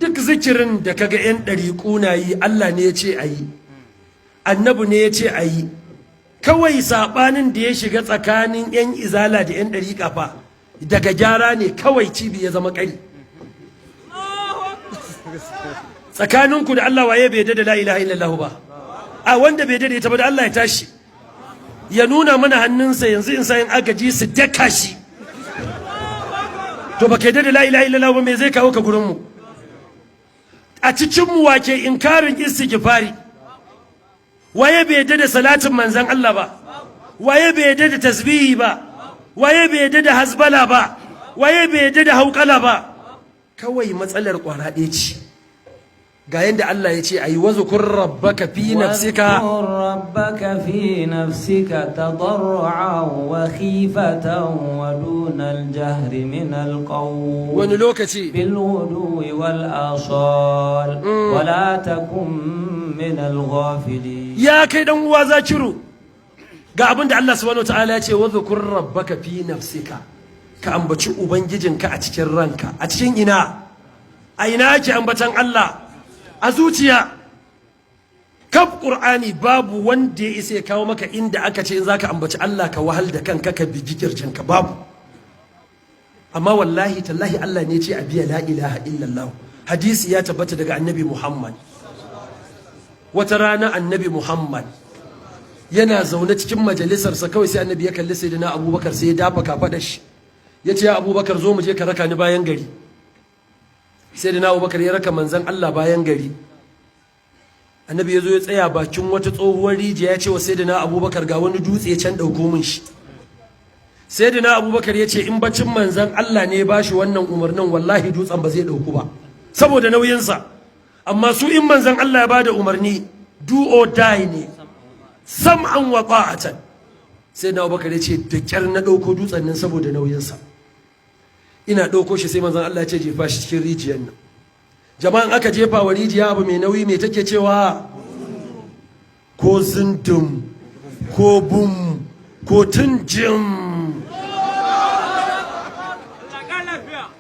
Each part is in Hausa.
duk zikirin da kaga yan ɗariƙu na yi Allah ne ya ce a yi, annabi ne ya ce a yi. Kawai saɓanin da ya shiga tsakanin yan izala da yan ɗariƙa fa daga gyara ne kawai, cibi ya zama ƙari. Tsakaninku da Allah waye bai da la ilaha illallah ba? A wanda bai da ita ba da Allah ya tashi ya nuna mana hannunsa yanzu in sayin agaji su daka shi. To baka da la ilaha illallah ba, me zai kawo ka gurin mu? A cikin mu wake inkarin istighfari? Waye bai da salatin manzon Allah ba? Waye bai da tasbihi ba? Waye bai da hasbala ba? Waye bai da hauƙala ba? Kawai matsalar kwara ɗaya ce. Ga yanda Allah ya ce ayi wazkur rabbaka fi nafsika tadarru'an wa khifatan wa duna al-jahri min al-qawl wani lokaci bil wudu'i wal asal wa la takun min al-ghafilin. Ya kai dan uwa zakiru, ga abinda Allah subhanahu wa ta'ala ya ce wazkur rabbaka fi nafsika, ka ambaci ubangijinka a cikin ranka. A cikin ina? A ina ake ambatan Allah? A zuciya. Kaf Qur'ani babu wanda ya isa ya kawo maka inda aka ce in zaka ambaci Allah ka wahal da kanka ka bigi kirjinka, babu. Amma wallahi tallahi Allah ne ya ce a biya la ilaha illallah. Hadisi ya tabbata daga Annabi Muhammad. Wata rana Annabi Muhammad yana zaune cikin majalisarsa, kawai sai Annabi ya kalli Sayyidina Abubakar, sai ya dafa kafadar shi. Ya ce ya Abubakar, zo mu je ka raka ni bayan gari. Sayyidina Abubakar ya raka manzon Allah bayan gari. Annabi ya zo ya tsaya bakin wata tsohuwar rijiya, ya ce wa Sayyidina Abubakar, ga wani dutse can ɗauko min shi. Sayyidina Abubakar ya ce in bacin manzon Allah ne ya bashi wannan umarnin, wallahi dutsen ba zai ɗauku ba saboda nauyinsa. Amma su in manzon Allah ya bada umarni, do or die ne, sam'an wa ta'atan. Sayyidina Abubakar ya ce da kyar na ɗauko dutsen nan saboda nauyinsa. Ina ɗauko shi sai manzon Allah ya ce jefa shi cikin rijiyar nan. Jama'an aka jefa wa rijiya abu mai nauyi, mai take cewa? Ko zindum, ko bum, ko tunjim.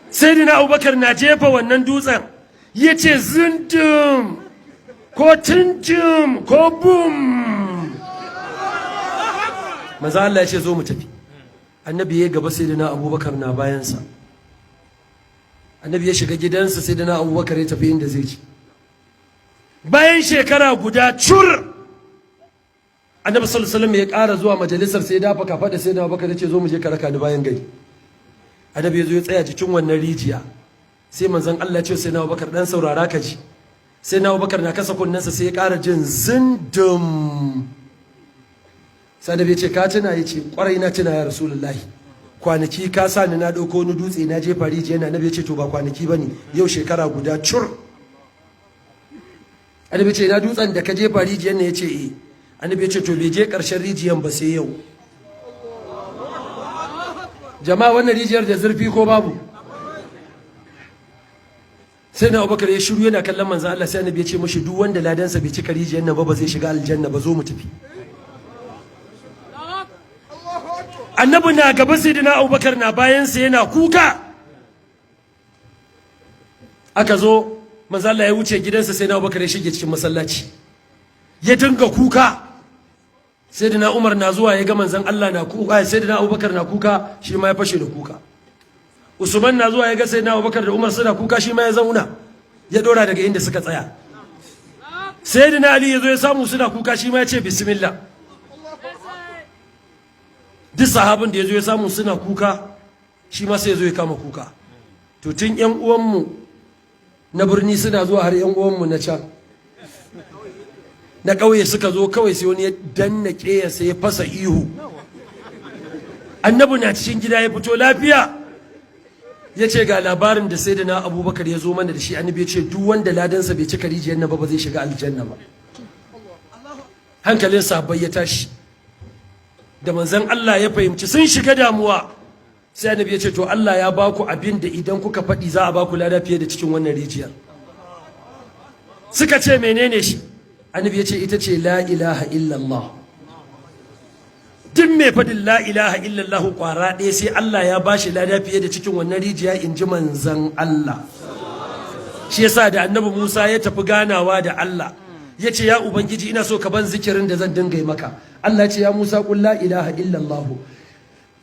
Sayyidina Abubakar na jefa wannan dutsen, ya ce zindum, ko tunjim, ko bum. Manzon Allah ya ce zo mu tafi. Annabi ya gaba, Sayyidina Abubakar na bayansa. Annabi ya shiga gidansa, Sayyidina Abubakar ya tafi inda zai ci. Bayan shekara guda cur, Annabi sallallahu alaihi wasallam ya ƙara zuwa majalisar, sai ya dafa kafa da Sayyidina Abubakar ya ce zo mu je ka raka ni bayan gari. Annabi ya zo ya tsaya cikin wannan rijiya. Sai manzon Allah ya ce Sayyidina Abubakar, dan saurara ka ji. Sayyidina Abubakar na kasa kunnensa, sai ya ƙara jin zindum. Sai Annabi ya ce ka tuna? Ya ce kwarai na tuna ya Rasulullahi. Kwanaki ka sa ni na ɗauko wani dutse na jefa rijiyar na. Annabi ya ce to ba kwanaki ba ne, yau shekara guda cur. Annabi ya ce na dutsen da ka jefa rijiyar na? Ya ce eh. Annabi ya ce to bai je ƙarshen rijiyar ba sai yau. Jama'a wannan rijiyar da zurfi ko babu? Sai na Abubakar ya shiru yana kallon manzon Allah, sai Annabi ya ce mashi duk wanda ladansa bai cika rijiyar nan ba zai shiga aljanna ba, zo mu tafi. Annabi na gaba, Sayyidina Abubakar na bayansa yana kuka. Aka zo manzo Allah ya wuce gidansa, Sayyidina Abubakar ya shige cikin masallaci ya dinga kuka. Sayyidina Umar na zuwa ya ga manzon Allah na kuka, Sayyidina Abubakar na kuka, shi ma ya fashe da kuka. Usman na zuwa ya ga Sayyidina Abubakar da Umar suna kuka, shi ma ya zauna ya dora daga inda suka tsaya. Sayyidina Ali ya zo ya samu suna kuka, shi ma ya ce bismillah. Duk sahabin da ya zo ya samu suna kuka, shi ma sai ya zo ya kama kuka. To tun ƴan uwanmu na birni suna zuwa har ƴan uwanmu na can na ƙauye suka zo, kawai sai wani ya danna ƙeya, sai ya fasa ihu. Annabi na cikin gida ya fito lafiya, ya ce ga labarin da Sayyidina Abubakar ya zo mana da shi. Annabi ya ce duk wanda ladansa bai cika rijiyar nan ba zai shiga aljanna ba. Hankalin sahabbai ya tashi. Da manzon Allah ya fahimci sun shiga damuwa, sai Annabi ya ce to Allah ya baku abin da idan kuka faɗi za a baku lada fiye da cikin wannan rijiyar. Suka ce menene shi? Annabi ya ce ita ce la ilaha illallah. Duk mai faɗin la ilaha illallah ƙwara ɗaya sai Allah ya bashi lada fiye da cikin wannan rijiya, in ji manzon Allah. shi yasa da annabi Musa ya tafi ganawa da Allah ya ce ya ubangiji ina so ka ban zikirin da zan dinga maka. Allah ya ce ya Musa qul la ilaha illallah.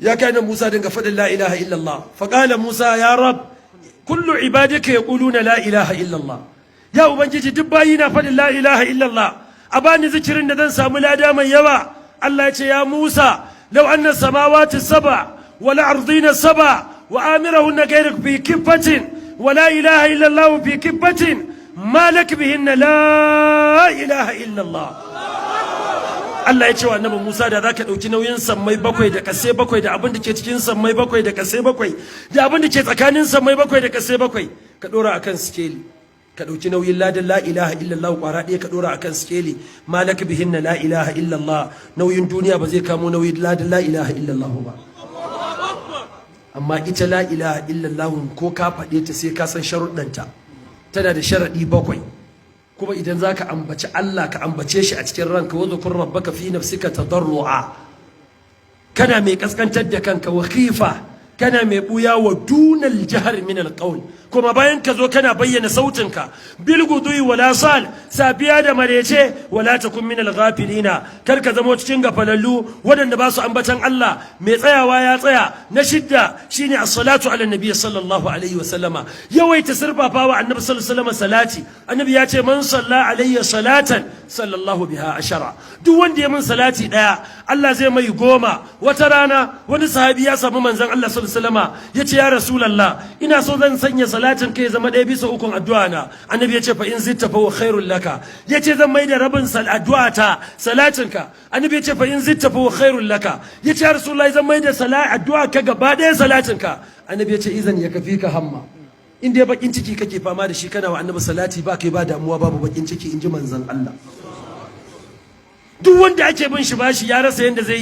Ya kai nan Musa dinga faɗin la ilaha illallah. Fa qala Musa ya rab kullu ibadika yaquluna la ilaha illallah. Ya ubangiji duk bayi na faɗin la ilaha illallah, a bani zikirin da zan samu lada mai yawa. Allah ya ce ya Musa law anna samawati sab'a wal ardina sab'a wa amirahunna ghayrak fi kifatin wa la ilaha illallah fi kifatin ma lak bihinna la ilaha illallah. Allah ya ce wa annabi Musa da zaka dauki nauyin sammai bakwai da kasai bakwai da abin da ke cikin sammai bakwai da kasai bakwai da abin da ke tsakanin sammai bakwai da kasai bakwai ka dora akan skeli, ka dauki nauyin ladan la ilaha illallah kwara ɗaya ka dora akan skeli, malaka bihinna la ilaha illallah. Nauyin duniya ba zai kamo nauyin ladan la ilaha illallah ba. Amma ita la ilaha illallah ko ka faɗe ta sai ka san sharuɗanta. Tana da sharaɗi bakwai. Kuma idan za ka ambaci Allah ka ambace shi a cikin ranka, wa dhkur rabbaka fi nafsika tadarru'a, kana mai kaskantar da kanka, wa khifa, kana mai buya wa dunal jahr min alqawl, kuma bayan ka zo kana bayyana sautinka, bil gudui wala sal, safiya da marece, wala takun min alghafilina, kar ka zama cikin gafalallu wadanda ba su ambatan Allah. Mai tsayawa ya tsaya. Na shidda shine as-salatu ala nabi sallallahu alaihi wa sallama, yawaita sirfafa wa annabi sallallahu alaihi wa sallama salati. Annabi ya ce man salla alayya salatan sallallahu biha ashara, duk wanda ya min salati daya Allah zai mai 10. Wata rana wani sahabi ya samu manzon Allah sallallahu alaihi wa sallama, yace ya rasulullah ina so zan sanya salatin kai zama ɗaya bisa ukun addu'a na. Annabi ya ce fa in zitta fa khairul laka, yace zan mai da rabin addu'a ta salatin ka. Annabi ya ce fa in zitta fa khairul laka, yace ya rasulullah zan mai da addu'a ka gaba ɗaya salatin ka. Annabi ya ce izan ya kafi ka hamma, in dai bakin ciki kake fama da shi kana wa annabi salati ba kai ba damuwa babu bakin ciki, in ji manzon Allah. Duk wanda ake bin shi bashi ya rasa yanda zai yi